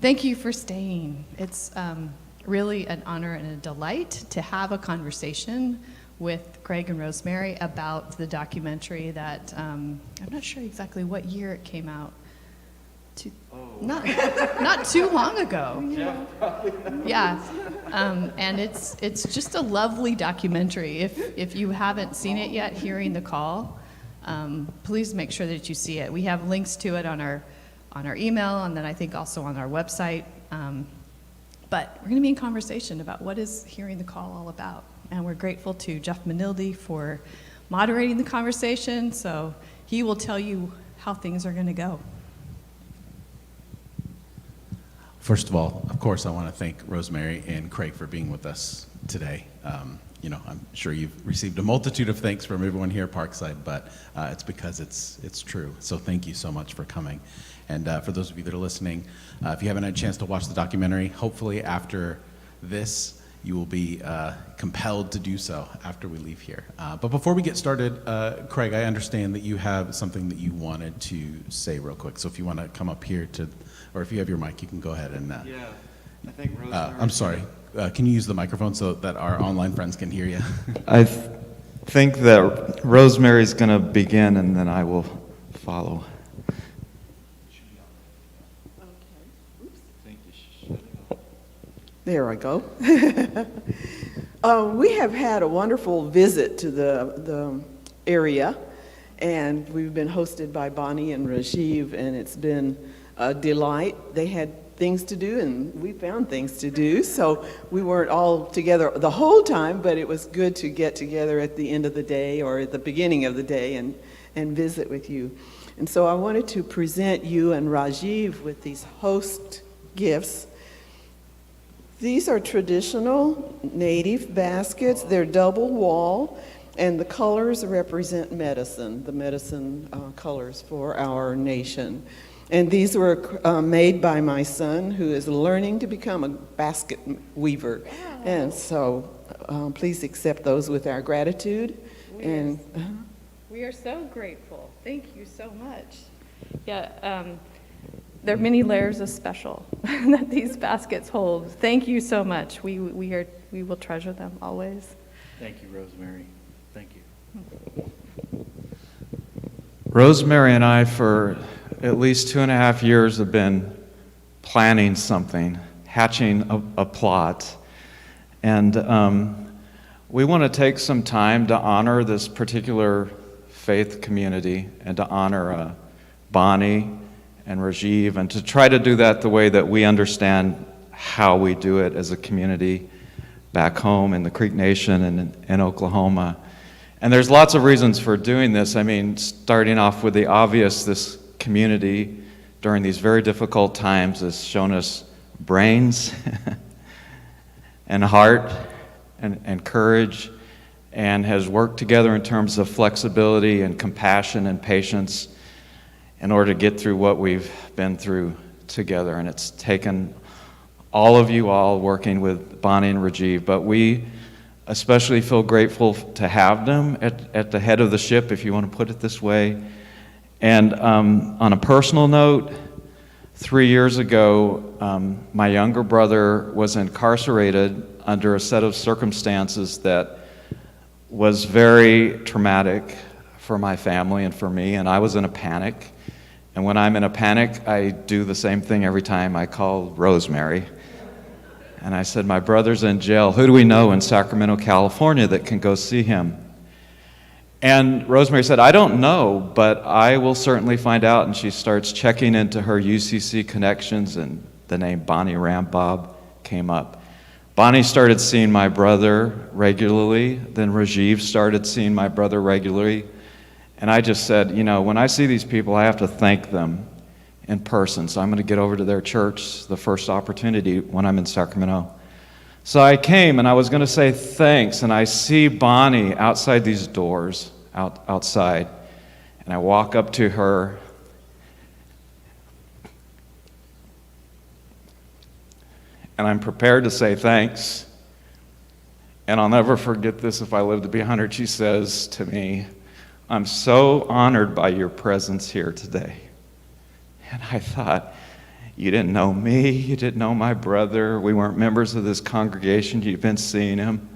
Thank you for staying. It's really an honor and a delight to have a conversation with Craig and Rosemary about the documentary that I'm not sure exactly what year it came out. Not too long ago. Yeah, and it's just a lovely documentary. If you haven't seen it yet, Hearing the Call, please make sure that you see it. We have links to it on our email, and then I think also on our website. But we're going to be in conversation about what is Hearing the Call all about. And we're grateful to Jeff Manildi for moderating the conversation, so he will tell you how things are going to go. First of all, of course, I want to thank Rosemary and Craig for being with us today. I'm sure you've received a multitude of thanks from everyone here at Parkside, but it's because it's true. So thank you so much for coming. And for those of you that are listening, if you haven't had a chance to watch the documentary, hopefully after this, you will be compelled to do so after we leave here. But before we get started, Craig, I understand that you have something that you wanted to say real quick. So if you want to come up here or if you have your mic, you can go ahead and... Yeah, I think Rosemary... I'm sorry. Can you use the microphone so that our online friends can hear you? I think that Rosemary's going to begin, and then I will follow. There I go. We have had a wonderful visit to the area, and we've been hosted by Bonnie and Rajiv, and it's been a delight. They had things to do, and we found things to do, so we weren't all together the whole time, but it was good to get together at the end of the day or at the beginning of the day and visit with you. And so I wanted to present you and Rajiv with these host gifts. These are traditional native baskets. They're double wall, and the colors represent medicine, the medicine colors for our nation. And these were made by my son, who is learning to become a basket weaver. Wow. And so please accept those with our gratitude. We are so grateful. Thank you so much. Yeah. There are many layers of special that these baskets hold. Thank you so much. We will treasure them always. Thank you, Rosemary. Thank you. Rosemary and I, for at least 2.5 years, have been planning something, hatching a plot. And we want to take some time to honor this particular faith community and to honor Bonnie and Rajiv, and to try to do that the way that we understand how we do it as a community back home in the Creek Nation and in Oklahoma. And there's lots of reasons for doing this. I mean, starting off with the obvious, this community during these very difficult times has shown us brains and heart and courage, and has worked together in terms of flexibility and compassion and patience in order to get through what we've been through together. And it's taken all of you all working with Bonnie and Rajiv, but we especially feel grateful to have them at the head of the ship, if you want to put it this way. And on a personal note, 3 years ago, my younger brother was incarcerated under a set of circumstances that was very traumatic for my family and for me, and I was in a panic. And when I'm in a panic, I do the same thing every time. I call Rosemary. And I said, my brother's in jail. Who do we know in Sacramento, California that can go see him? And Rosemary said, I don't know, but I will certainly find out. And she starts checking into her UCC connections, and the name Bonnie Rambob came up. Bonnie started seeing my brother regularly. Then Rajiv started seeing my brother regularly. And I just said, when I see these people, I have to thank them in person. So I'm going to get over to their church the first opportunity when I'm in Sacramento. So I came, and I was going to say thanks, and I see Bonnie outside these doors, outside. And I walk up to her, and I'm prepared to say thanks. And I'll never forget this if I live to be 100. She says to me, I'm so honored by your presence here today. And I thought, You didn't know me. You didn't know my brother. We weren't members of this congregation. You've been seeing him.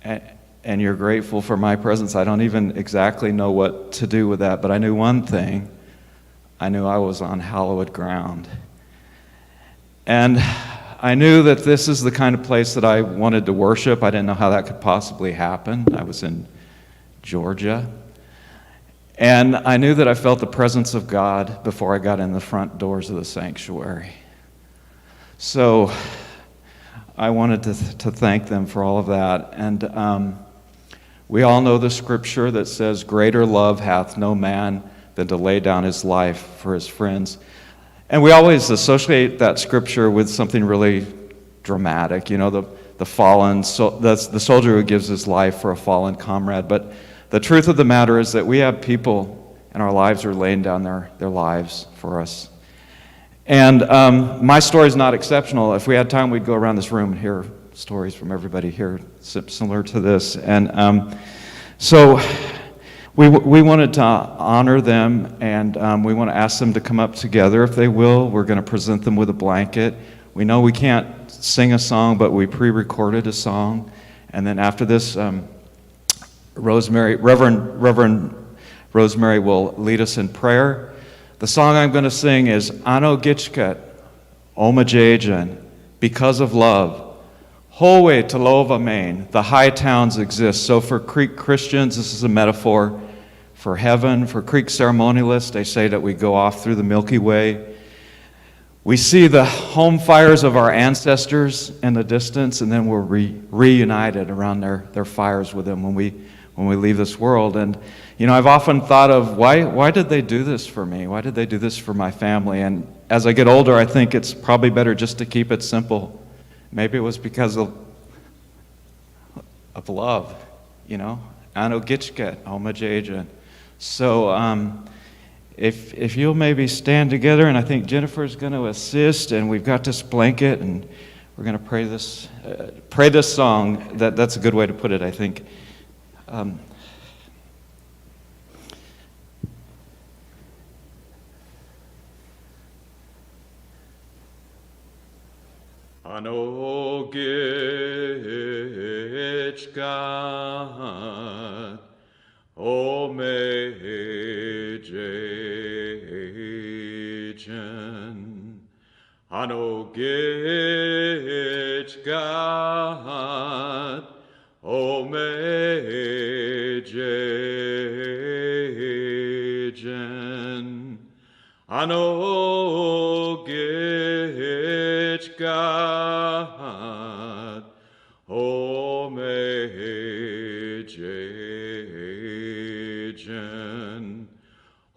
And you're grateful for my presence. I don't even exactly know what to do with that, but I knew one thing. I knew I was on hallowed ground. And I knew that this is the kind of place that I wanted to worship. I didn't know how that could possibly happen. I was in Georgia. And I knew that I felt the presence of God before I got in the front doors of the sanctuary. So I wanted to thank them for all of that. And we all know the scripture that says, "Greater love hath no man than to lay down his life for his friends." And we always associate that scripture with something really dramatic, you know, the fallen, the soldier who gives his life for a fallen comrade. But the truth of the matter is that we have people in our lives who are laying down their lives for us. And my story is not exceptional. If we had time, we'd go around this room and hear stories from everybody here similar to this. And so we wanted to honor them, and we want to ask them to come up together if they will. We're going to present them with a blanket. We know we can't sing a song, but we pre-recorded a song. And then after this, Reverend Rosemary will lead us in prayer. The song I'm going to sing is Ano Gitchkat, Omajajan, Because of Love. Howe Talova, Maine. The high towns exist. So for Creek Christians, this is a metaphor for heaven. For Creek ceremonialists, they say that we go off through the Milky Way. We see the home fires of our ancestors in the distance, and then we're reunited around their fires with them when we leave this world. And you know, I've often thought of why did they do this for me? Why did they do this for my family? And as I get older, I think it's probably better just to keep it simple. Maybe it was because of love, you know. Ano Gitchket, Omajajan. So if you'll maybe stand together, and I think Jennifer's going to assist, and we've got this blanket, and we're going to pray this song. That's a good way to put it, I think. Ano Gitchkat, Omajajan, Ano Gitchkat, Omajajan, Ano Gitchkat, Omajajan,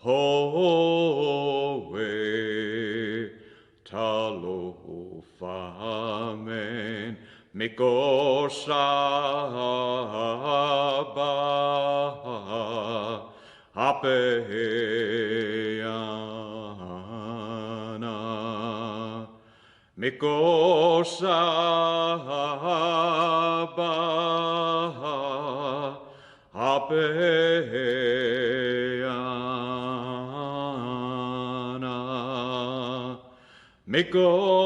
Howe Talofamen, Mikoshaba, Apeyana, Mikoshaba, Apeyana, Mikoshaba,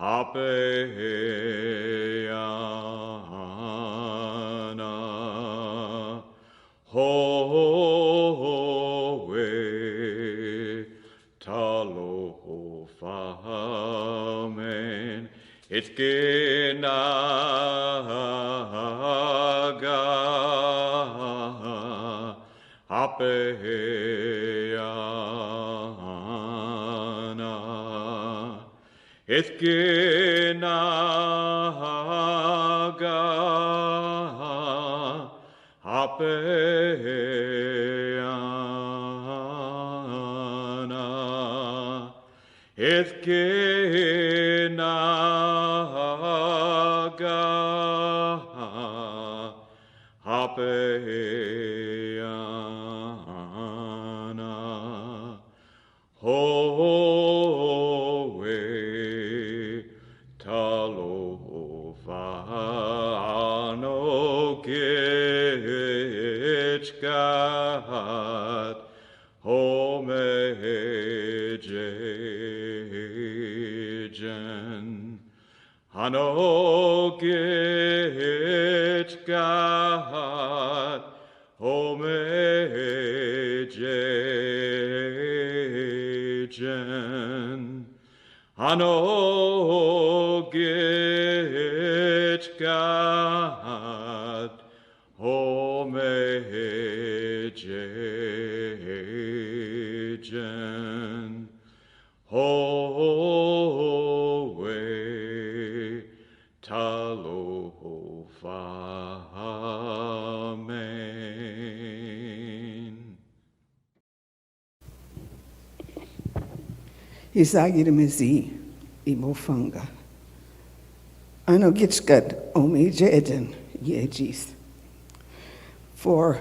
Apeyana, Howe Talofamen, Itkenaga, Apeyana, Itkenaga, Apeyana, Itkenaga, Apeyana, Howe Talofa, Ano Gitchkat, homejen. Hanogit God, homejen. Hanogit God, homejen. Howe talofamen. Isagirimizi imofanga. Ano gitchgat omejejen yejis. For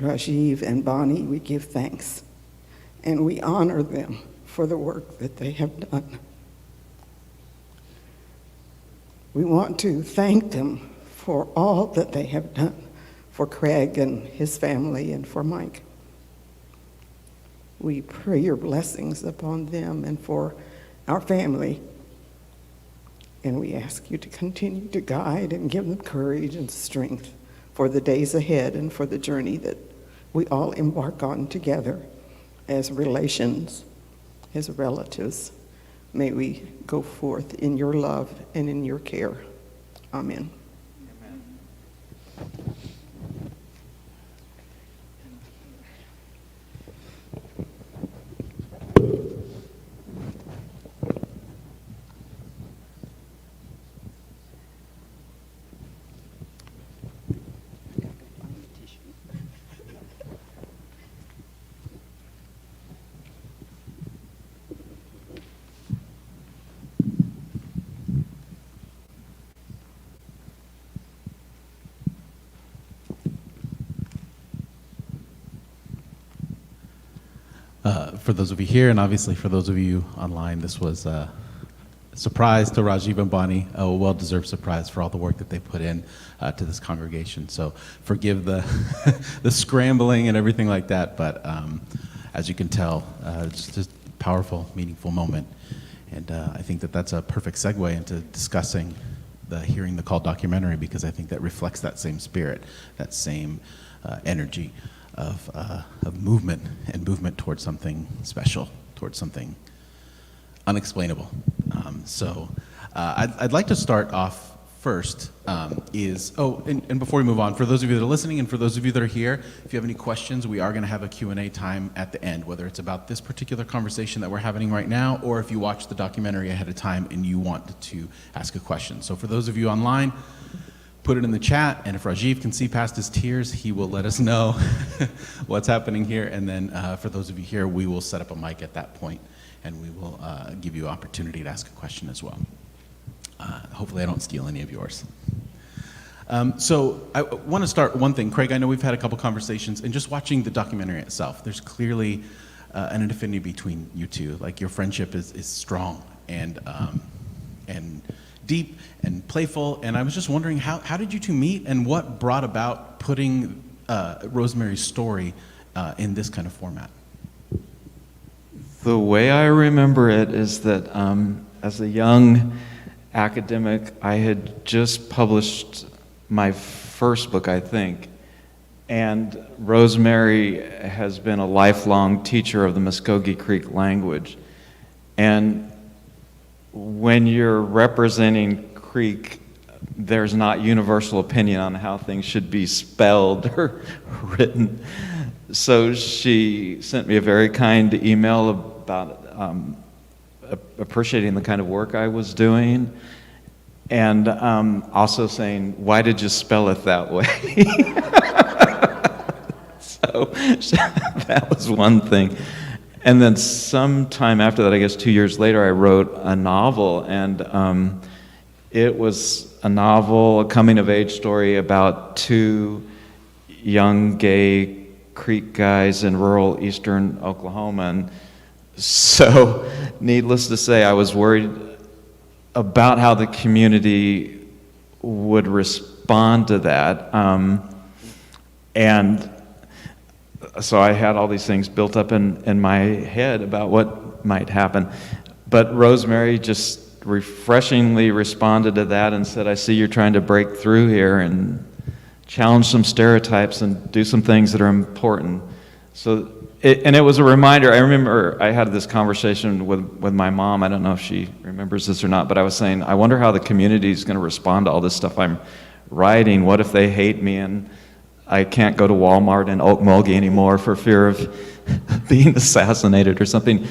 Rajiv and Bonnie, we give thanks, and we honor them for the work that they have done. We want to thank them for all that they have done for Craig and his family and for Mike. We pray your blessings upon them and for our family. And we ask you to continue to guide and give them courage and strength for the days ahead and for the journey that we all embark on together as relations, as relatives. May we go forth in your love and in your care. Amen. For those of you here, and obviously for those of you online, this was a surprise to Rajiv and Bonnie, a well-deserved surprise for all the work that they put in to this congregation. So forgive the the scrambling and everything like that, but as you can tell, it's just a powerful, meaningful moment. And I think that that's a perfect segue into discussing the Hearing the Call documentary, because I think that reflects that same spirit, that same energy of movement, and movement towards something special, towards something unexplainable. I'd like to start off first and before we move on, for those of you that are listening and for those of you that are here, if you have any questions, we are going to have a Q&A time at the end, whether it's about this particular conversation that we're having right now, or if you watch the documentary ahead of time and you want to ask a question. So for those of you online, put it in the chat, and if Rajiv can see past his tears, he will let us know what's happening here. And then for those of you here, we will set up a mic at that point, and we will give you an opportunity to ask a question as well. Hopefully I don't steal any of yours. So I want to start one thing. Craig, I know we've had a couple conversations, and just watching the documentary itself, there's clearly an affinity between you two. Like, your friendship is strong and deep and playful, and I was just wondering, how did you two meet, and what brought about putting Rosemary's story in this kind of format? The way I remember it is that as a young academic, I had just published my first book, I think, and Rosemary has been a lifelong teacher of the Muskogee Creek language. And when you're representing Creek, there's not universal opinion on how things should be spelled or written. So she sent me a very kind email about appreciating the kind of work I was doing, and also saying, why did you spell it that way? So that was one thing. And then sometime after that, I guess 2 years later, I wrote a novel, and it was a novel, a coming-of-age story about two young gay Creek guys in rural eastern Oklahoma. And so, needless to say, I was worried about how the community would respond to that. And so I had all these things built up in my head about what might happen. But Rosemary just refreshingly responded to that and said, I see you're trying to break through here and challenge some stereotypes and do some things that are important. So, it was a reminder. I remember I had this conversation with my mom. I don't know if she remembers this or not, but I was saying, I wonder how the community is going to respond to all this stuff I'm writing. What if they hate me and I can't go to Walmart in Okmulgee anymore for fear of being assassinated or something?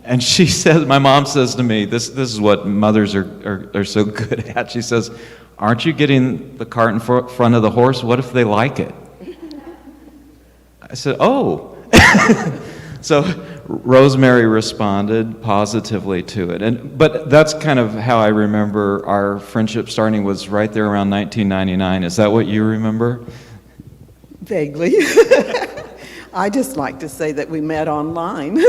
And she says, my mom says to me, this is what mothers are so good at. She says, aren't you getting the cart in front of the horse? What if they like it? I said, oh. So Rosemary responded positively to it. But that's kind of how I remember our friendship starting, was right there around 1999. Is that what you remember? Vaguely. I just like to say that we met online.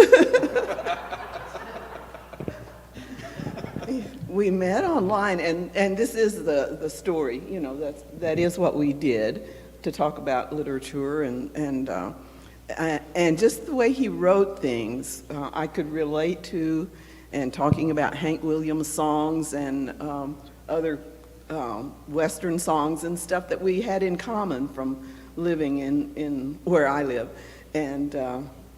We met online, and this is the story. You know, that is what we did, to talk about literature and just the way he wrote things, I could relate to, and talking about Hank Williams songs and other Western songs and stuff that we had in common from living in where I live. And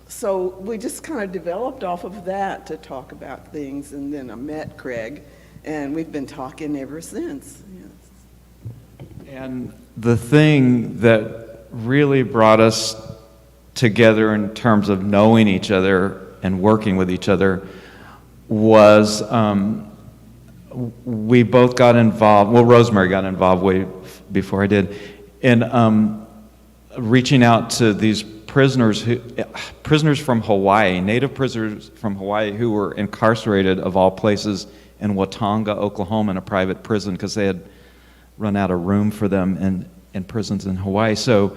so we just kind of developed off of that to talk about things, and then I met Craig, and we've been talking ever since. Yes. And the thing that really brought us together in terms of knowing each other and working with each other was we both got involved, well, Rosemary got involved way before I did, in reaching out to these prisoners from Hawaii, native prisoners from Hawaii who were incarcerated, of all places, in Watauga, Oklahoma, in a private prison, because they had run out of room for them in prisons in Hawaii. So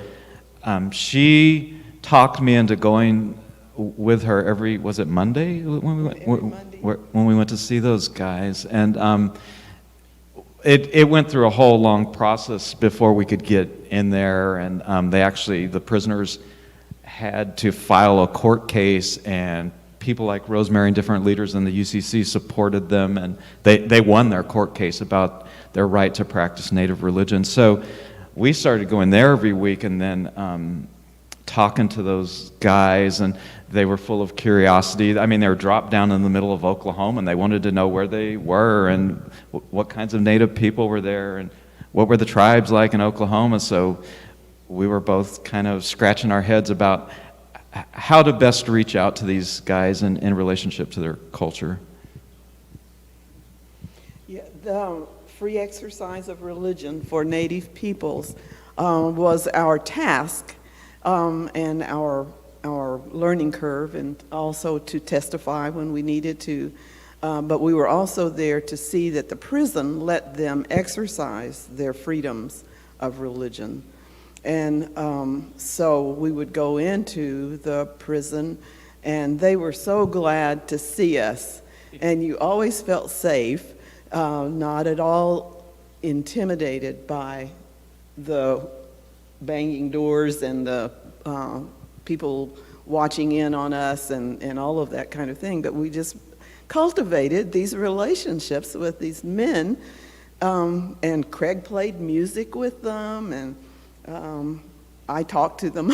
she talked me into going with her was it Monday when we went? Monday. When we went to see those guys, and it went through a whole long process before we could get in there, and the prisoners had to file a court case, and people like Rosemary and different leaders in the UCC supported them, and they won their court case about their right to practice Native religion. So we started going there every week, and then talking to those guys, and they were full of curiosity. I mean, they were dropped down in the middle of Oklahoma, and they wanted to know where they were and what kinds of Native people were there and what were the tribes like in Oklahoma. So we were both kind of scratching our heads about how to best reach out to these guys in relationship to their culture. Yeah, the free exercise of religion for Native peoples was our task. And our learning curve, and also to testify when we needed to. But we were also there to see that the prison let them exercise their freedoms of religion. And so we would go into the prison, and they were so glad to see us. And you always felt safe, not at all intimidated by the banging doors and the people watching in on us and all of that kind of thing. But we just cultivated these relationships with these men, and Craig played music with them, and I talked to them.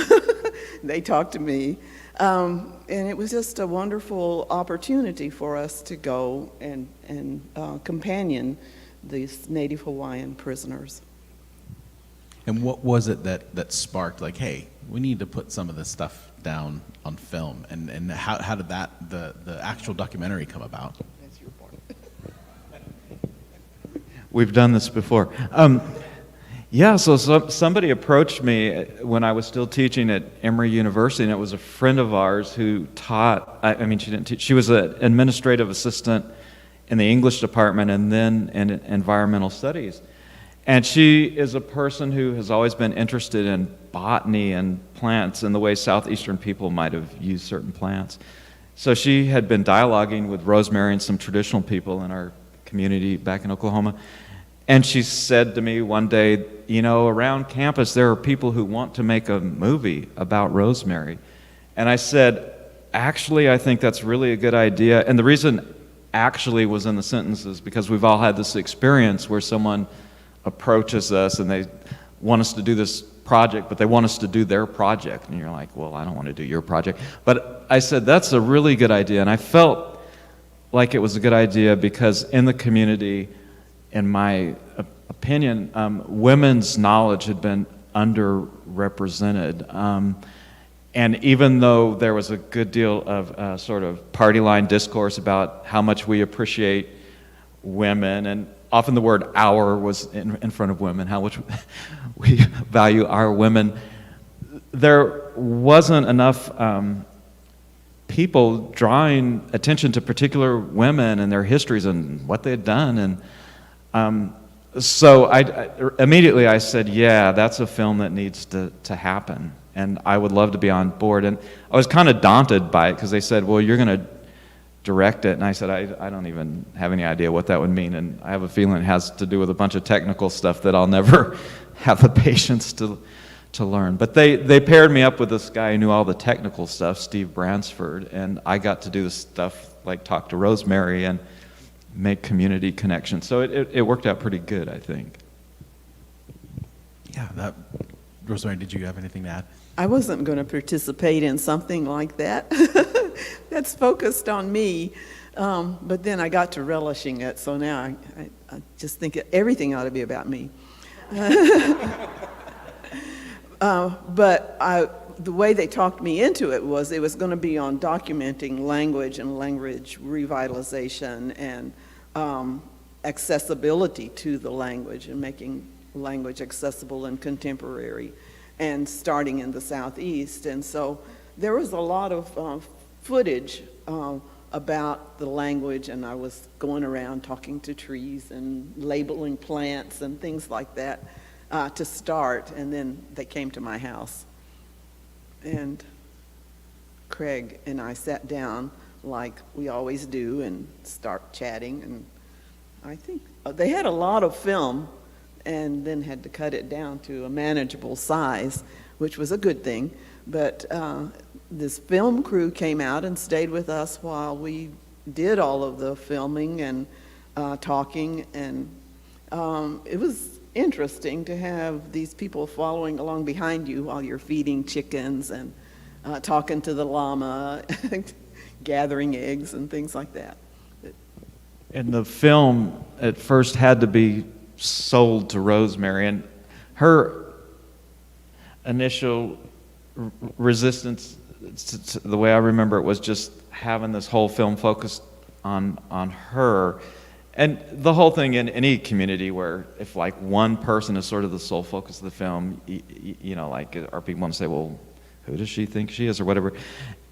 They talked to me. And it was just a wonderful opportunity for us to go and companion these Native Hawaiian prisoners. And what was it that sparked, like, hey, we need to put some of this stuff down on film? And how did the actual documentary come about? That's your point. We've done this before. So somebody approached me when I was still teaching at Emory University, and it was a friend of ours who taught, she didn't teach, she was an administrative assistant in the English department and then in environmental studies. And she is a person who has always been interested in botany and plants and the way Southeastern people might have used certain plants. So she had been dialoguing with Rosemary and some traditional people in our community back in Oklahoma. And she said to me one day, you know, around campus there are people who want to make a movie about Rosemary. And I said, actually, I think that's really a good idea. And the reason actually was in the sentence is because we've all had this experience where someone approaches us and they want us to do this project, but they want us to do their project. And you're like, well, I don't want to do your project. But I said, that's a really good idea. And I felt like it was a good idea because in the community, in my opinion, women's knowledge had been underrepresented. And even though there was a good deal of sort of party line discourse about how much we appreciate women, and often the word "our" was in front of women, how much we value our women, there wasn't enough people drawing attention to particular women and their histories and what they had done. And so I immediately I said, yeah, that's a film that needs to happen. And I would love to be on board. And I was kind of daunted by it because they said, well, you're going to direct it. And I said, I don't even have any idea what that would mean. And I have a feeling it has to do with a bunch of technical stuff that I'll never have the patience to learn. But they paired me up with this guy who knew all the technical stuff, Steve Bransford. And I got to do the stuff like talk to Rosemary and make community connections. So it worked out pretty good, I think. Yeah, Rosemary, did you have anything to add? I wasn't going to participate in something like that. That's focused on me. But then I got to relishing it, so now I just think everything ought to be about me. But the way they talked me into it was going to be on documenting language and language revitalization and accessibility to the language and making language accessible and contemporary, and starting in the Southeast. And so there was a lot of footage about the language, and I was going around talking to trees and labeling plants and things like that to start, and then they came to my house. And Craig and I sat down like we always do and start chatting, and I think they had a lot of film and then had to cut it down to a manageable size, which was a good thing. But this film crew came out and stayed with us while we did all of the filming and talking, and it was interesting to have these people following along behind you while you're feeding chickens and talking to the llama, gathering eggs and things like that. And the film at first had to be sold to Rosemary, and her initial resistance, the way I remember it, was just having this whole film focused on her. And the whole thing in any community where if like one person is sort of the sole focus of the film, you know, like, or people want to say, well, who does she think she is, or whatever.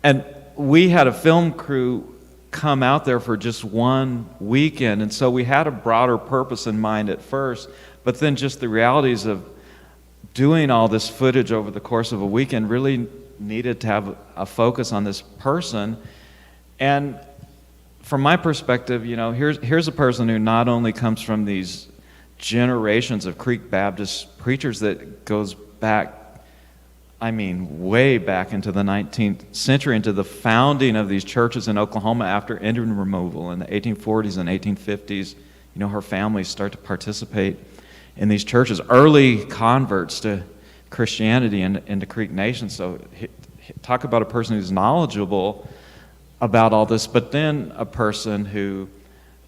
And we had a film crew come out there for just one weekend, and so we had a broader purpose in mind at first, but then just the realities of doing all this footage over the course of a weekend really needed to have a focus on this person. And from my perspective, you know, here's a person who not only comes from these generations of Creek Baptist preachers that goes back, I mean, way back into the 19th century, into the founding of these churches in Oklahoma after Indian removal in the 1840s and 1850s. You know, her family start to participate in these churches, early converts to Christianity and to Creek Nation. So talk about a person who's knowledgeable about all this, but then a person who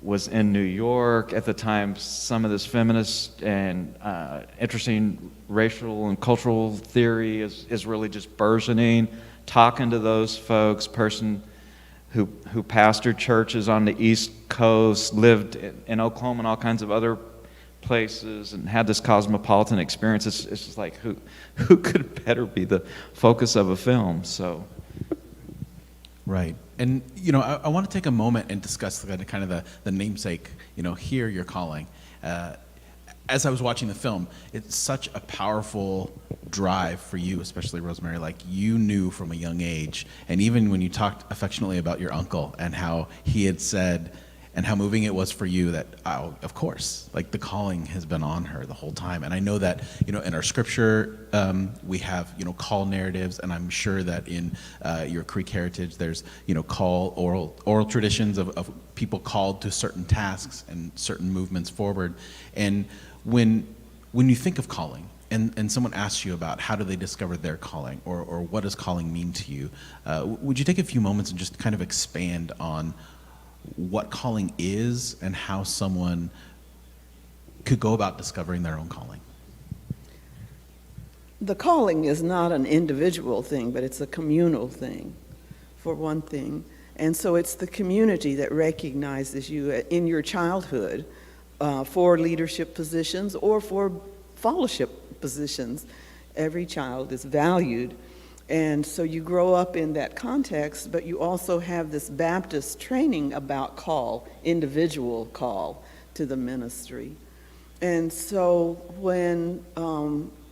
was in New York at the time. Some of this feminist and interesting racial and cultural theory is really just burgeoning. Talking to those folks, person who pastored churches on the East Coast, lived in Oklahoma and all kinds of other places, and had this cosmopolitan experience. It's just like, who could better be the focus of a film? So. Right. And, you know, I want to take a moment and discuss kind of the namesake, you know, Hear Your Calling. As I was watching the film, it's such a powerful drive for you, especially Rosemary, like you knew from a young age. And even when you talked affectionately about your uncle and how he had said, and how moving it was for you that, oh, of course, like the calling has been on her the whole time. And I know that, in our scripture, we have, call narratives, and I'm sure that in your Creek heritage, there's, call oral traditions of people called to certain tasks and certain movements forward. And when you think of calling, and someone asks you about how do they discover their calling, or what does calling mean to you, would you take a few moments and just kind of expand on what calling is and how someone could go about discovering their own calling? The calling is not an individual thing, but it's a communal thing, for one thing. And so it's the community that recognizes you in your childhood for leadership positions or for fellowship positions. Every child is valued. And so you grow up in that context, but you also have this Baptist training about call, individual call to the ministry. And so when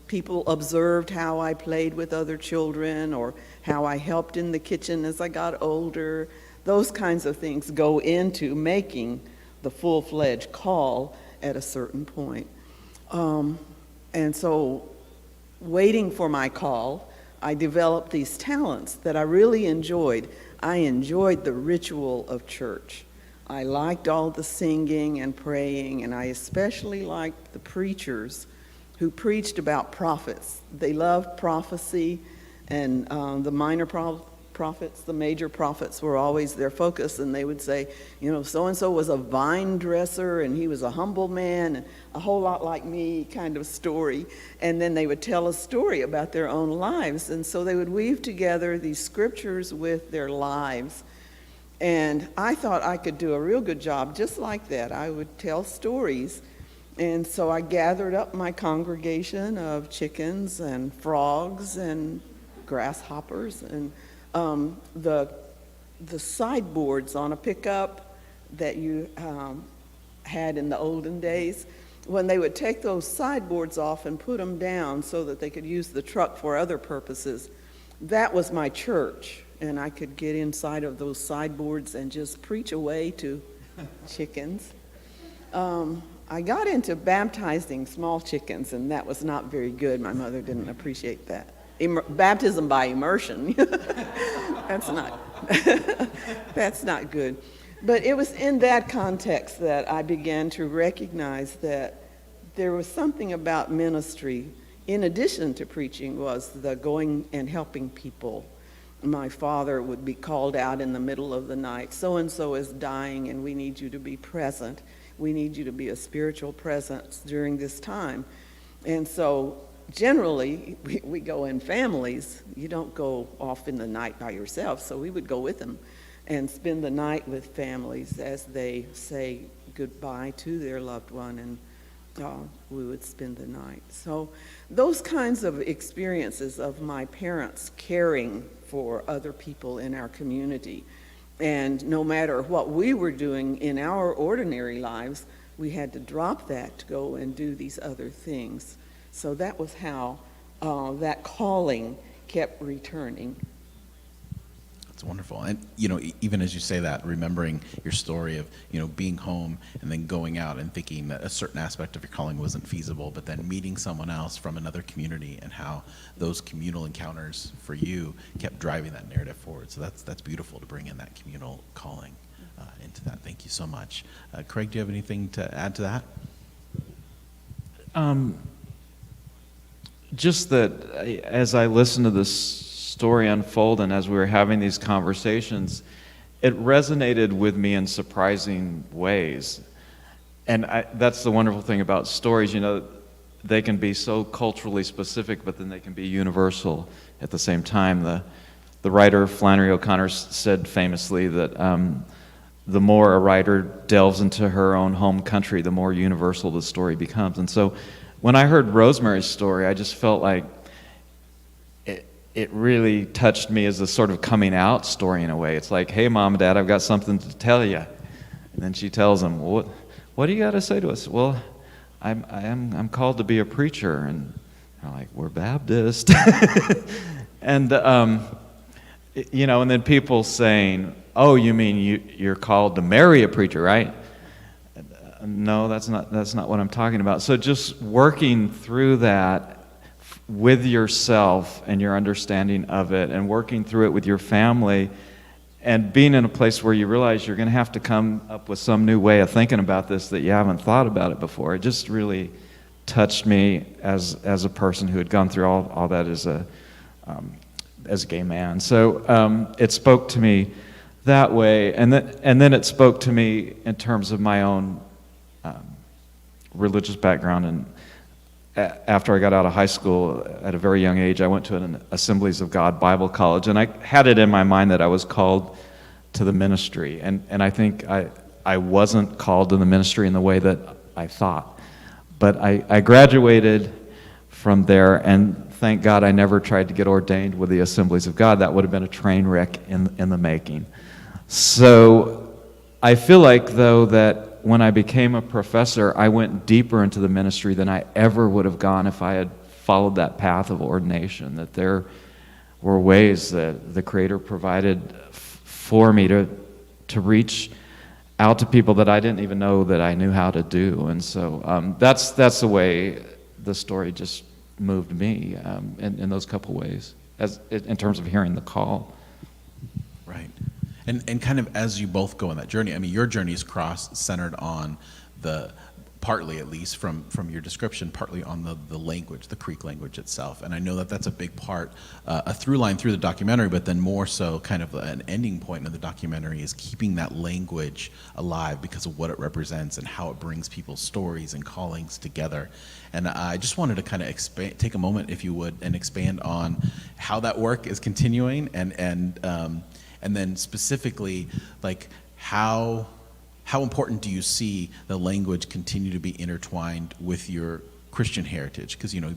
people observed how I played with other children or how I helped in the kitchen as I got older, those kinds of things go into making the full-fledged call at a certain point. And so waiting for my call, I developed these talents that I really enjoyed. I enjoyed the ritual of church. I liked all the singing and praying, and I especially liked the preachers who preached about prophets. They loved prophecy, and the minor prophets, the major prophets were always their focus, and they would say, so-and-so was a vine dresser, and he was a humble man, and a whole lot like me kind of story. And then they would tell a story about their own lives, and so they would weave together these scriptures with their lives. And I thought I could do a real good job just like that. I would tell stories. And so I gathered up my congregation of chickens and frogs and grasshoppers and the sideboards on a pickup that you had in the olden days. When they would take those sideboards off and put them down so that they could use the truck for other purposes, that was my church. And I could get inside of those sideboards and just preach away to chickens. I got into baptizing small chickens, and that was not very good. My mother didn't appreciate that. Baptism by immersion. That's not good. But it was in that context that I began to recognize that there was something about ministry, in addition to preaching, was the going and helping people. My father would be called out in the middle of the night. So-and-so is dying, and we need you to be present. We need you to be a spiritual presence during this time. And so generally, we go in families. You don't go off in the night by yourself, so we would go with them and spend the night with families as they say goodbye to their loved one, and we would spend the night. So those kinds of experiences of my parents caring for other people in our community, and no matter what we were doing in our ordinary lives, we had to drop that to go and do these other things. So that was how that calling kept returning. That's wonderful. And, even as you say that, remembering your story of, being home and then going out and thinking that a certain aspect of your calling wasn't feasible, but then meeting someone else from another community and how those communal encounters for you kept driving that narrative forward. So that's beautiful to bring in that communal calling into that. Thank you so much. Craig, do you have anything to add to that? Just that as I listened to this story unfold and as we were having these conversations, it resonated with me in surprising ways. And that's the wonderful thing about stories, they can be so culturally specific, but then they can be universal at the same time. The writer Flannery O'Connor said famously that the more a writer delves into her own home country, the more universal the story becomes. And so when I heard Rosemary's story, I just felt like it really touched me as a sort of coming out story in a way. It's like, hey, Mom and Dad, I've got something to tell you. And then she tells them, well, what do you got to say to us? Well, I'm called to be a preacher. And they're like, we're Baptist. And you know, and then people saying, "Oh, you mean you're called to marry a preacher, right?" No, that's not what I'm talking about. So just working through that with yourself and your understanding of it, and working through it with your family, and being in a place where you realize you're going to have to come up with some new way of thinking about this that you haven't thought about it before. It just really touched me as a person who had gone through all that as a gay man. So it spoke to me that way, and then it spoke to me in terms of my own religious background. And after I got out of high school at a very young age, I went to an Assemblies of God Bible college, and I had it in my mind that I was called to the ministry, and I think I wasn't called to the ministry in the way that I thought. But I graduated from there, and thank God I never tried to get ordained with the Assemblies of God. That would have been a train wreck in the making. So I feel like, though, that when I became a professor, I went deeper into the ministry than I ever would have gone if I had followed that path of ordination, that there were ways that the Creator provided for me to reach out to people that I didn't even know that I knew how to do. And so that's the way the story just moved me in those couple ways, in terms of hearing the call. Right. And kind of as you both go on that journey, I mean, your journey is centered on partly at least from your description, partly on the language, the Creek language itself. And I know that that's a big part, a through line through the documentary, but then more so kind of an ending point of the documentary is keeping that language alive because of what it represents and how it brings people's stories and callings together. And I just wanted to kind of take a moment, if you would, and expand on how that work is continuing, and then specifically, like, how important do you see the language continue to be intertwined with your Christian heritage? Because, you know,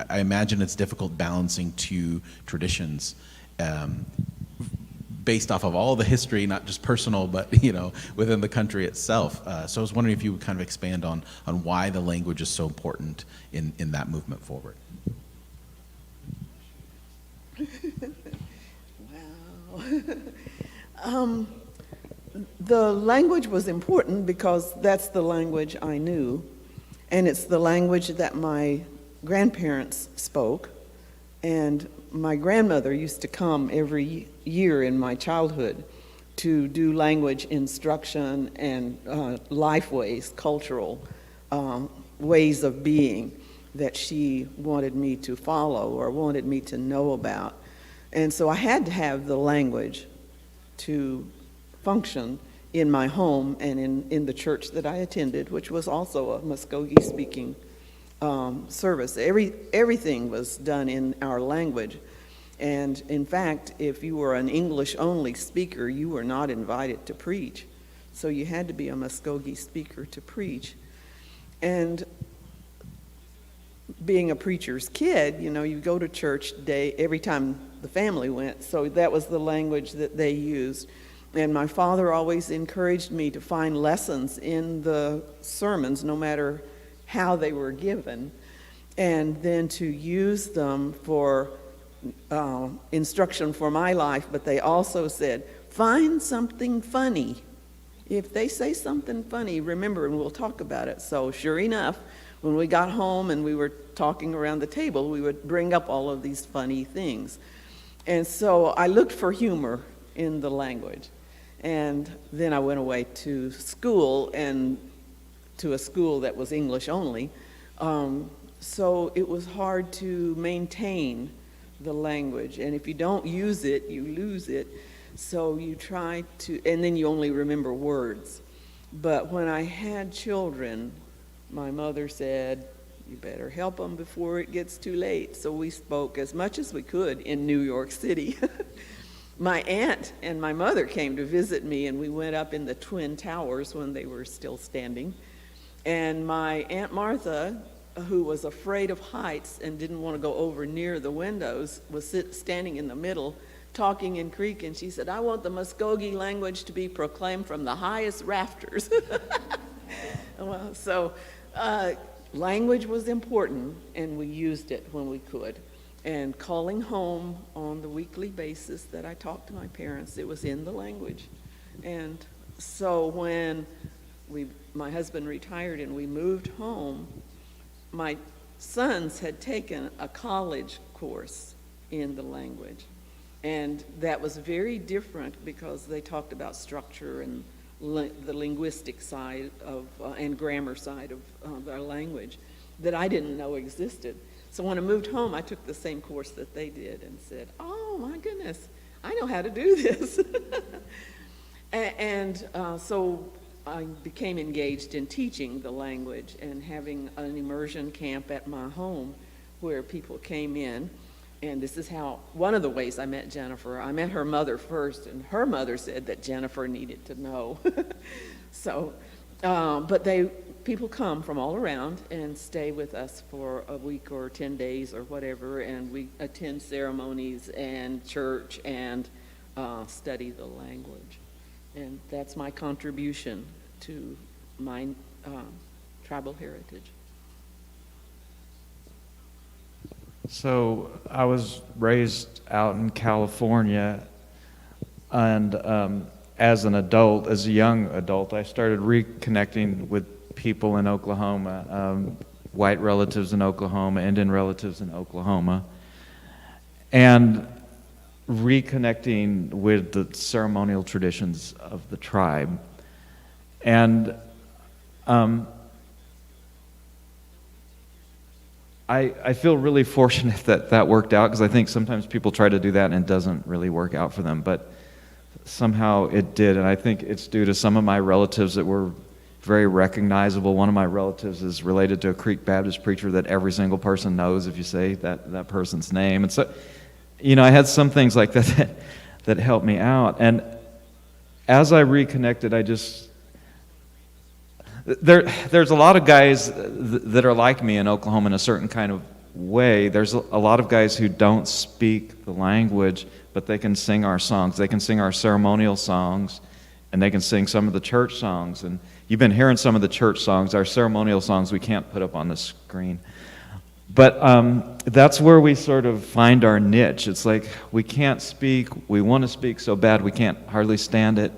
I imagine it's difficult balancing two traditions based off of all the history, not just personal, but, you know, within the country itself. So I was wondering if you would kind of expand on why the language is so important in that movement forward. Wow. The language was important because that's the language I knew, and it's the language that my grandparents spoke, and my grandmother used to come every year in my childhood to do language instruction and life ways, cultural ways of being that she wanted me to follow or wanted me to know about. And so I had to have the language to function in my home and in the church that I attended, which was also a Muskogee-speaking service. Everything was done in our language. And in fact, if you were an English-only speaker, you were not invited to preach. So you had to be a Muskogee speaker to preach. And being a preacher's kid, you know, you go to church day every time the family went, so that was the language that they used. And my father always encouraged me to find lessons in the sermons, no matter how they were given, and then to use them for instruction for my life. But they also said, find something funny. If they say something funny, remember, and we'll talk about it. So sure enough, when we got home and we were talking around the table, we would bring up all of these funny things. And so I looked for humor in the language. And then I went away to school, and to a school that was English only. So it was hard to maintain the language. And if you don't use it, you lose it. So you try to, and then you only remember words. But when I had children, my mother said, you better help them before it gets too late. So we spoke as much as we could in New York City. My aunt and my mother came to visit me, and we went up in the Twin Towers when they were still standing. And my Aunt Martha, who was afraid of heights and didn't want to go over near the windows, was standing in the middle talking in Creek, and she said, I want the Muskogee language to be proclaimed from the highest rafters. Well, so language was important, and we used it when we could. And calling home on the weekly basis that I talked to my parents, it was in the language. And so when my husband retired and we moved home, my sons had taken a college course in the language. And that was very different because they talked about structure and the linguistic side of, and grammar side of our language that I didn't know existed. So when I moved home, I took the same course that they did and said, oh my goodness, I know how to do this. and so I became engaged in teaching the language and having an immersion camp at my home where people came in. And this is how, one of the ways I met Jennifer. I met her mother first, and her mother said that Jennifer needed to know. So, but people come from all around and stay with us for a week or 10 days or whatever, and we attend ceremonies and church and study the language. And that's my contribution to my tribal heritage. So I was raised out in California, and as an adult, as a young adult, I started reconnecting with people in Oklahoma, white relatives in Oklahoma, Indian relatives in Oklahoma, and reconnecting with the ceremonial traditions of the tribe. And I feel really fortunate that that worked out, because I think sometimes people try to do that and it doesn't really work out for them, but somehow it did. And I think it's due to some of my relatives that were very recognizable. One of my relatives is related to a Creek Baptist preacher that every single person knows if you say that person's name. And so, you know, I had some things like that that helped me out. And as I reconnected, there's a lot of guys that are like me in Oklahoma in a certain kind of way. There's a lot of guys who don't speak the language, but they can sing our songs. They can sing our ceremonial songs, and they can sing some of the church songs. And you've been hearing some of the church songs. Our ceremonial songs we can't put up on the screen. But that's where we sort of find our niche. It's like we can't speak. We want to speak so bad we can't hardly stand it.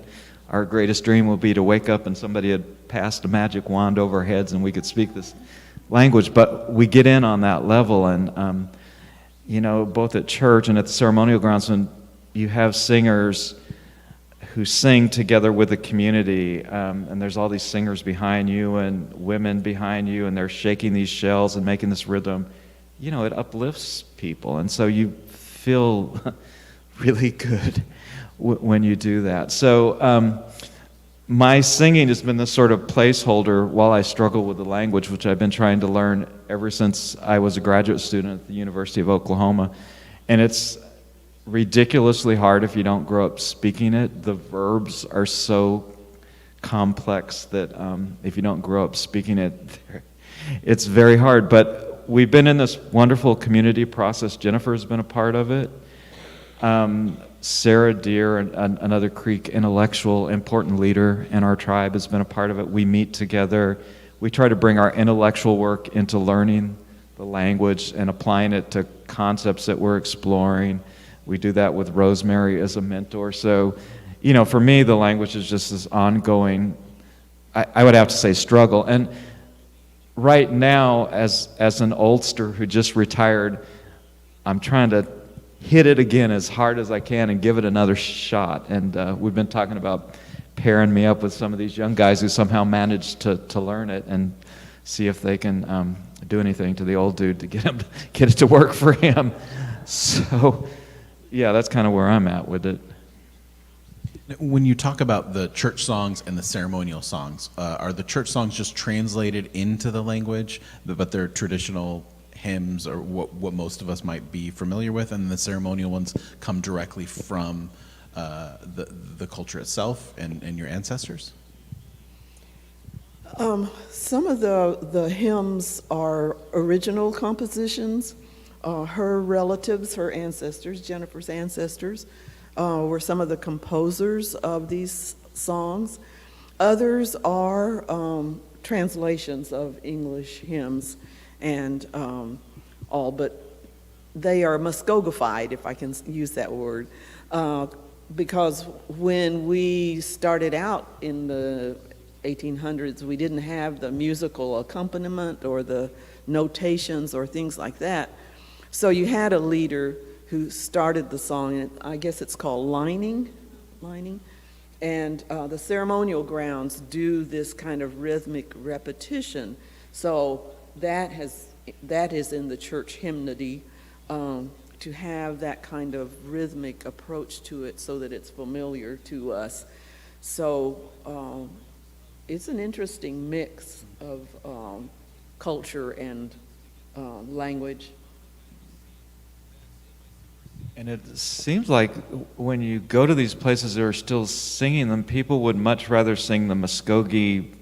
Our greatest dream will be to wake up and somebody had passed a magic wand over our heads and we could speak this language. But we get in on that level, and you know, both at church and at the ceremonial grounds, when you have singers who sing together with the community, and there's all these singers behind you and women behind you, and they're shaking these shells and making this rhythm, you know, it uplifts people. And so you feel really good when you do that. So my singing has been this sort of placeholder while I struggle with the language, which I've been trying to learn ever since I was a graduate student at the University of Oklahoma. And it's ridiculously hard if you don't grow up speaking it. The verbs are so complex that if you don't grow up speaking it, it's very hard. But we've been in this wonderful community process. Jennifer's been a part of it. Sarah Deere, another Creek intellectual, important leader in our tribe, has been a part of it. We meet together. We try to bring our intellectual work into learning the language and applying it to concepts that we're exploring. We do that with Rosemary as a mentor. So, you know, for me, the language is just this ongoing, I would have to say, struggle. And right now, as an oldster who just retired, I'm trying to hit it again as hard as I can and give it another shot. And we've been talking about pairing me up with some of these young guys who somehow managed to learn it and see if they can do anything to the old dude to get it to work for him. So, yeah, that's kind of where I'm at with it. When you talk about the church songs and the ceremonial songs, are the church songs just translated into the language, but they're traditional hymns or what most of us might be familiar with, and the ceremonial ones come directly from the culture itself and your ancestors? Some of the hymns are original compositions. Her relatives, her ancestors, Jennifer's ancestors, were some of the composers of these songs. Others are translations of English hymns, and all but they are Muskogified, if I can use that word, because when we started out in the 1800s, we didn't have the musical accompaniment or the notations or things like that. So you had a leader who started the song, and I guess it's called lining, and the ceremonial grounds do this kind of rhythmic repetition. So that is in the church hymnody, to have that kind of rhythmic approach to it so that it's familiar to us. So it's an interesting mix of culture and language. And it seems like when you go to these places that are still singing them, people would much rather sing the Muskogee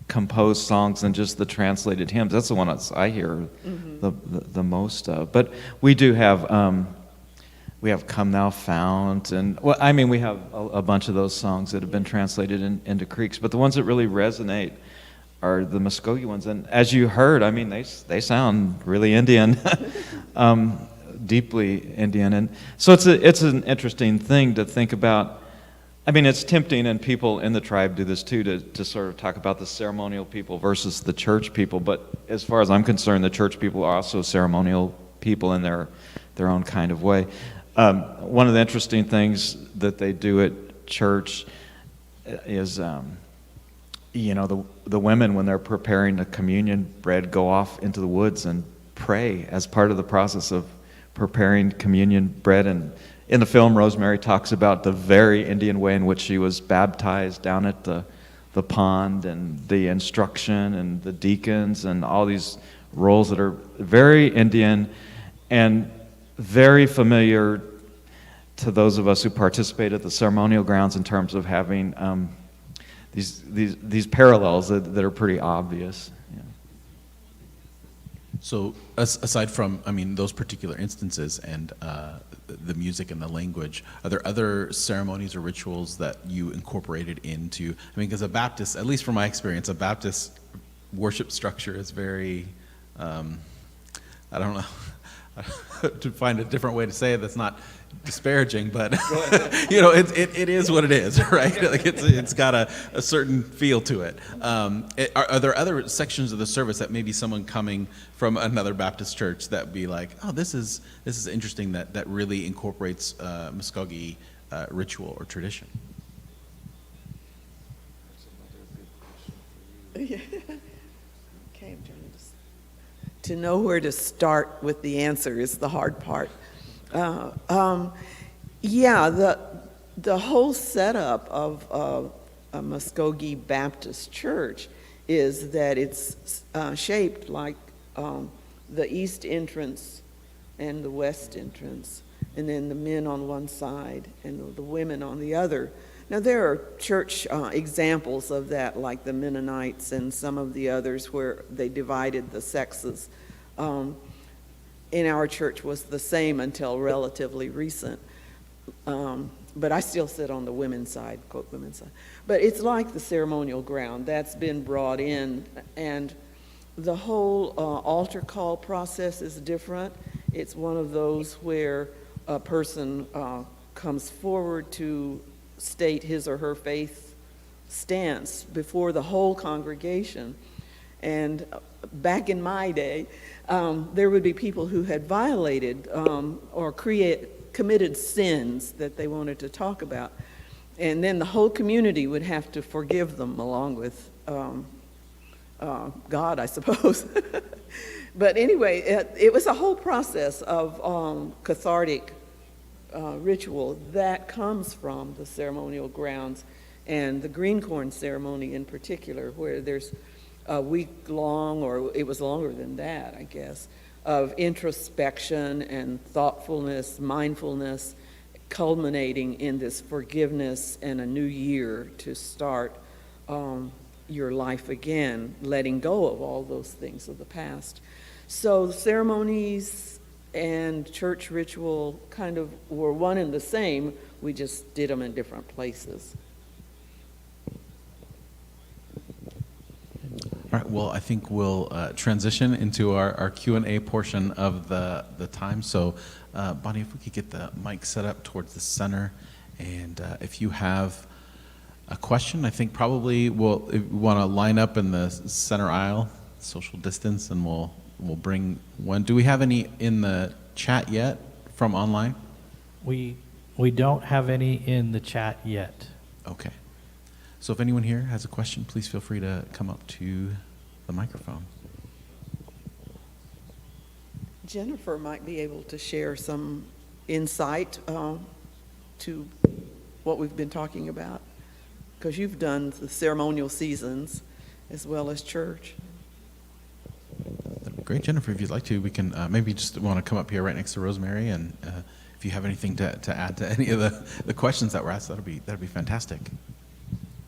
composed songs than just the translated hymns. That's the one I hear the most of. But we do have Come Thou Fount, and well, I mean, we have a bunch of those songs that have been translated into Creeks, but the ones that really resonate are the Muskogee ones. And as you heard, I mean, they sound really Indian. Deeply Indian, and so it's an interesting thing to think about. I mean, it's tempting, and people in the tribe do this too, to sort of talk about the ceremonial people versus the church people. But as far as I'm concerned, the church people are also ceremonial people in their own kind of way. One of the interesting things that they do at church is, the women, when they're preparing the communion bread, go off into the woods and pray as part of the process of preparing communion bread. And in the film, Rosemary talks about the very Indian way in which she was baptized down at the pond, and the instruction and the deacons and all these roles that are very Indian and very familiar to those of us who participate at the ceremonial grounds in terms of having these parallels that are pretty obvious. Yeah. So aside from, I mean, those particular instances and the music and the language, are there other ceremonies or rituals that you incorporated into? I mean, because a Baptist, at least from my experience, a Baptist worship structure is very, I don't know, to find a different way to say it that's not disparaging, but it is what it is, right? Like it's got a certain feel to it. Are there other sections of the service that maybe someone coming from another Baptist church that be like, oh, this is interesting, that really incorporates Muskogee ritual or tradition? Yeah. Okay, I'm trying to know where to start with the answer is the hard part. The whole setup of a Muskogee Baptist church is that it's shaped like the east entrance and the west entrance, and then the men on one side and the women on the other. Now, there are church examples of that, like the Mennonites and some of the others where they divided the sexes. In our church was the same until relatively recent. But I still sit on the women's side, quote, women's side. But it's like the ceremonial ground that's been brought in, and the whole altar call process is different. It's one of those where a person comes forward to state his or her faith stance before the whole congregation. And back in my day, there would be people who had violated or committed sins that they wanted to talk about. And then the whole community would have to forgive them along with God, I suppose. But anyway, it was a whole process of cathartic ritual that comes from the ceremonial grounds, and the green corn ceremony in particular, where there's a week long, or it was longer than that, I guess, of introspection and thoughtfulness, mindfulness, culminating in this forgiveness and a new year to start your life again, letting go of all those things of the past. So the ceremonies and church ritual kind of were one and the same, we just did them in different places. All right, well, I think we'll transition into our Q&A portion of the time. So, Bonnie, if we could get the mic set up towards the center, and if you have a question, I think probably we'll want to line up in the center aisle, social distance, and we'll bring one. Do we have any in the chat yet from online? We don't have any in the chat yet. Okay. So if anyone here has a question, please feel free to come up to the microphone. Jennifer might be able to share some insight to what we've been talking about, because you've done the ceremonial seasons as well as church. That'd be great. Jennifer, if you'd like to, we can maybe just want to come up here right next to Rosemary, and if you have anything to add to any of the questions that were asked, that'd be fantastic.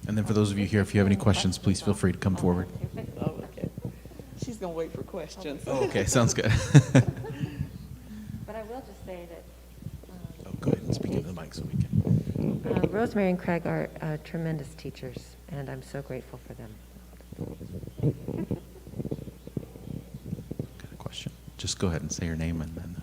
And then for those of you here, if you have any questions, please feel free to come forward. Oh, okay. She's going to wait for questions. Oh, okay, sounds good. But I will just say that Oh, go ahead and speak into the mic so we can. Rosemary and Craig are tremendous teachers, and I'm so grateful for them. Got a question? Just go ahead and say your name and then.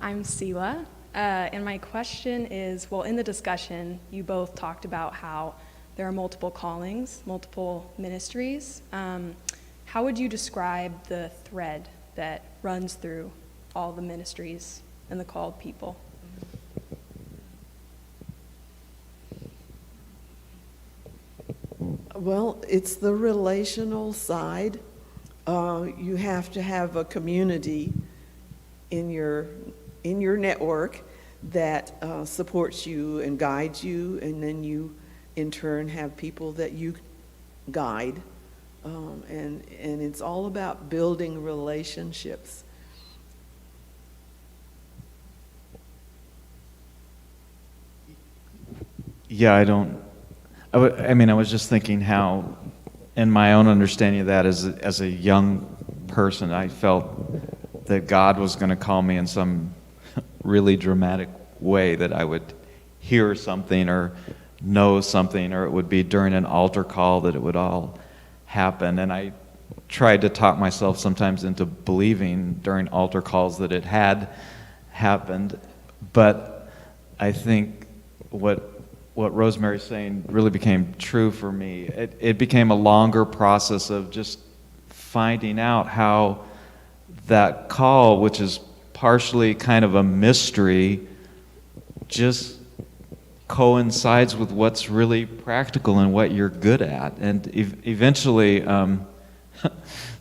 I'm Sela, and my question is, well, in the discussion, you both talked about how there are multiple callings, multiple ministries. How would you describe the thread that runs through all the ministries and the called people? Well, it's the relational side. You have to have a community in your network that supports you and guides you, and then you in turn have people that you guide, and it's all about building relationships. Yeah, I mean, I was just thinking how, in my own understanding of that as a young person, I felt that God was going to call me in some really dramatic way, that I would hear something or know something, or it would be during an altar call that it would all happen. And I tried to talk myself sometimes into believing during altar calls that it had happened. But I think what Rosemary's saying really became true for me. It became a longer process of just finding out how that call, which is partially kind of a mystery, just coincides with what's really practical and what you're good at. And eventually,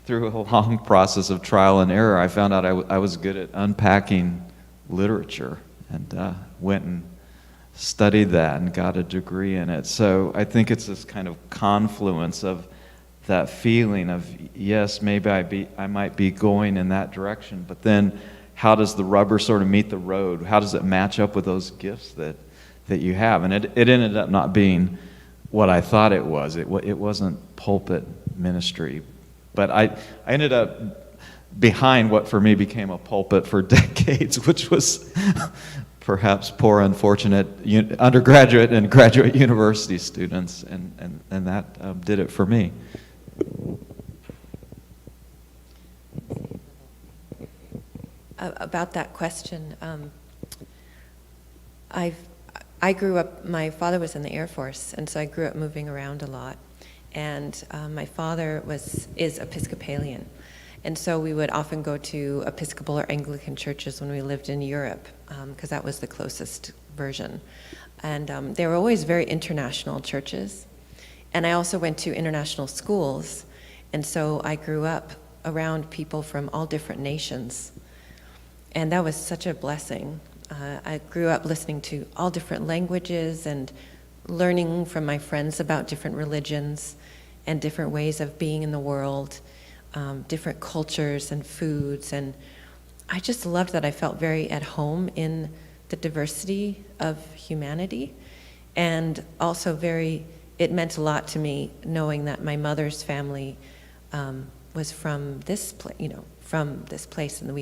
through a long process of trial and error, I found out I was good at unpacking literature, and went and studied that and got a degree in it. So I think it's this kind of confluence of that feeling of, yes, maybe I might be going in that direction, but then how does the rubber sort of meet the road? How does it match up with those gifts that you have? And it ended up not being what I thought it was. It wasn't pulpit ministry, but I ended up behind what for me became a pulpit for decades, which was perhaps poor, unfortunate undergraduate and graduate university students, and that did it for me. About that question, I grew up, my father was in the Air Force, and so I grew up moving around a lot. And my father is Episcopalian. And so we would often go to Episcopal or Anglican churches when we lived in Europe, because that was the closest version. And they were always very international churches. And I also went to international schools, and so I grew up around people from all different nations. And that was such a blessing. I grew up listening to all different languages and learning from my friends about different religions and different ways of being in the world, different cultures and foods. And I just loved that I felt very at home in the diversity of humanity. And also it meant a lot to me knowing that my mother's family was from this place, and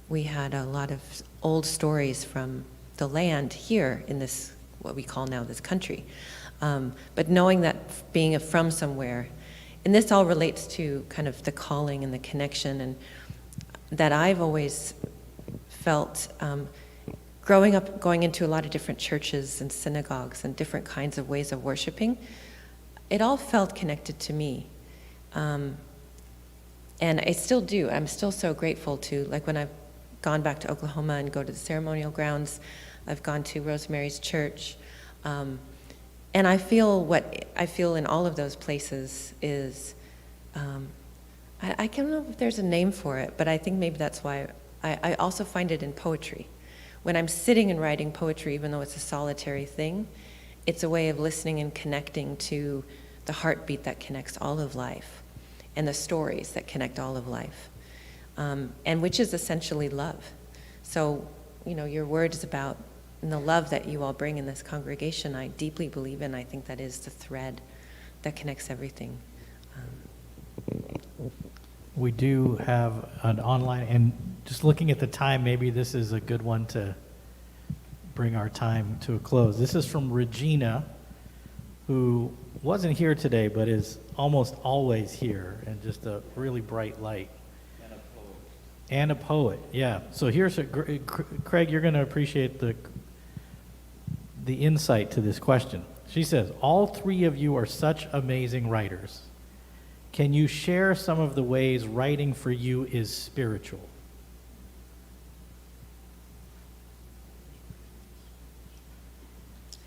we had a lot of old stories from the land here in this, what we call now this country. But knowing that being from somewhere, and this all relates to kind of the calling and the connection, and that I've always felt growing up, going into a lot of different churches and synagogues and different kinds of ways of worshiping. It all felt connected to me. And I still do. I'm still so grateful to, like when I've gone back to Oklahoma and go to the ceremonial grounds, I've gone to Rosemary's church. And I feel what I feel in all of those places is, I don't know if there's a name for it, but I think maybe that's why I also find it in poetry. When I'm sitting and writing poetry, even though it's a solitary thing, it's a way of listening and connecting to the heartbeat that connects all of life and the stories that connect all of life, and which is essentially love. So, your words about the love that you all bring in this congregation, I deeply believe in. I think that is the thread that connects everything. We do have an online, and just looking at the time, maybe this is a good one to bring our time to a close. This is from Regina, who wasn't here today, but is almost always here, and just a really bright light. And a poet, yeah. So here's Craig, you're going to appreciate the insight to this question. She says, all three of you are such amazing writers. Can you share some of the ways writing for you is spiritual?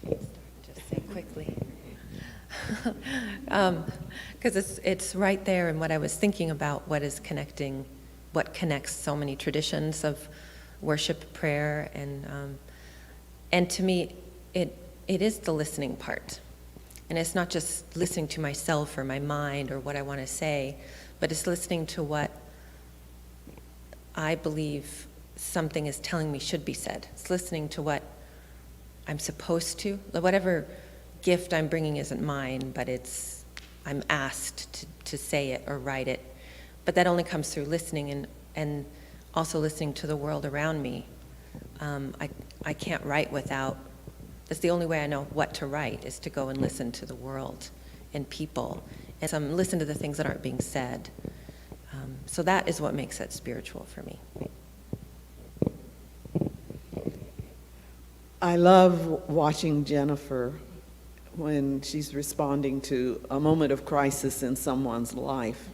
Just say quickly. Because it's right there in what I was thinking about, what connects so many traditions of worship, prayer, and to me, it is the listening part. And it's not just listening to myself or my mind or what I want to say, but it's listening to what I believe something is telling me should be said. It's listening to what I'm supposed to. Whatever gift I'm bringing isn't mine, but I'm asked to say it or write it. But that only comes through listening and also listening to the world around me. I can't write without. That's the only way I know what to write, is to go and listen to the world and people, and listen to the things that aren't being said. So that is what makes it spiritual for me. I love watching Jennifer when she's responding to a moment of crisis in someone's life.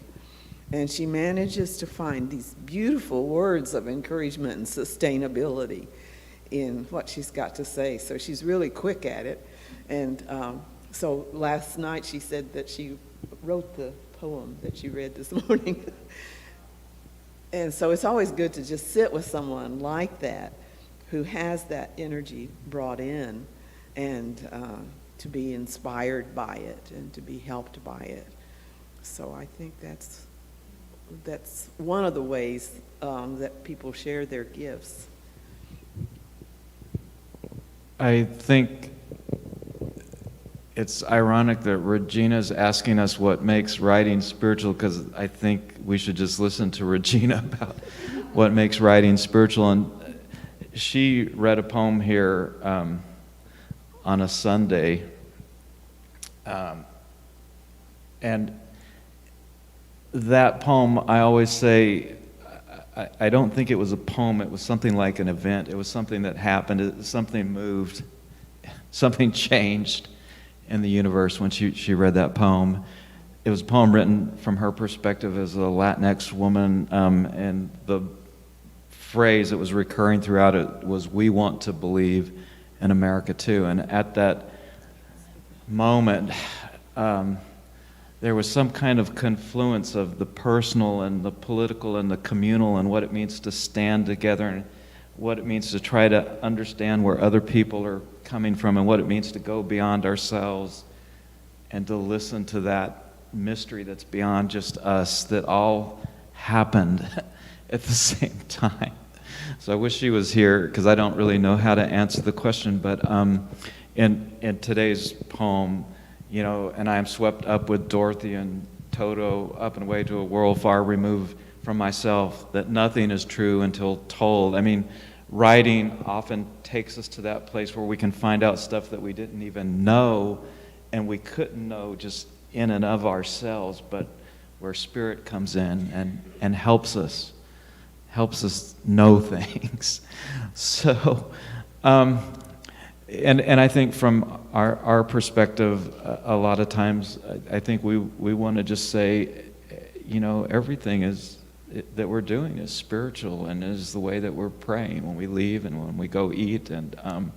And she manages to find these beautiful words of encouragement and sustainability in what she's got to say. So she's really quick at it. And so last night she said that she wrote the poem that she read this morning. And so it's always good to just sit with someone like that who has that energy brought in, and to be inspired by it and to be helped by it. So I think that's one of the ways that people share their gifts. I think it's ironic that Regina's asking us what makes writing spiritual, because I think we should just listen to Regina about what makes writing spiritual. And she read a poem here on a Sunday, and that poem, I always say, I don't think it was a poem. It was something like an event. It was something that happened. Something moved. Something changed in the universe when she read that poem. It was a poem written from her perspective as a Latinx woman, and the phrase that was recurring throughout it was, "We want to believe in America too." And at that moment, there was some kind of confluence of the personal and the political and the communal, and what it means to stand together, and what it means to try to understand where other people are coming from, and what it means to go beyond ourselves and to listen to that mystery that's beyond just us, that all happened at the same time. So I wish she was here, because I don't really know how to answer the question, but in today's poem, and I am swept up with Dorothy and Toto up and away to a world far removed from myself, that nothing is true until told. I mean, writing often takes us to that place where we can find out stuff that we didn't even know, and we couldn't know just in and of ourselves, but where Spirit comes in and helps us know things. So, and I think from our perspective, a lot of times, I think we want to just say, everything that we're doing is spiritual and is the way that we're praying when we leave and when we go eat. And,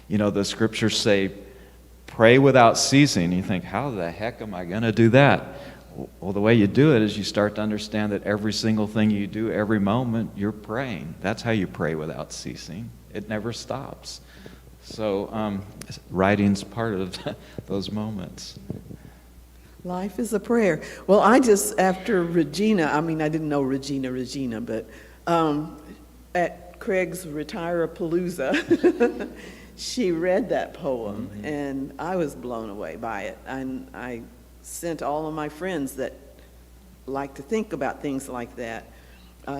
the scriptures say, pray without ceasing. You think, how the heck am I going to do that? Well, the way you do it is you start to understand that every single thing you do, every moment, you're praying. That's how you pray without ceasing. It never stops. So writing's part of those moments. Life is a prayer. Well, after Regina, I didn't know Regina, but at Craig's Retire-a-Palooza, she read that poem, and I was blown away by it. And I sent all of my friends that like to think about things like that,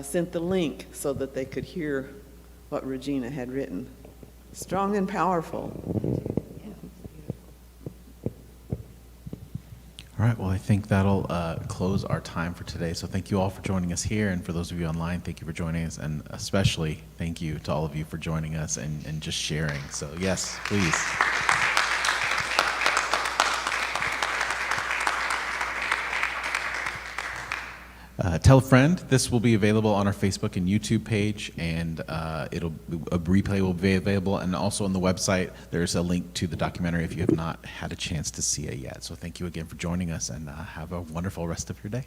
sent the link so that they could hear what Regina had written. Strong and powerful. All right, well, I think that'll close our time for today. So thank you all for joining us here, and for those of you online, thank you for joining us, and especially thank you to all of you for joining us and just sharing. So yes, please. Tell a friend. This will be available on our Facebook and YouTube page, and a replay will be available, and also on the website there's a link to the documentary if you have not had a chance to see it yet. So thank you again for joining us, and have a wonderful rest of your day.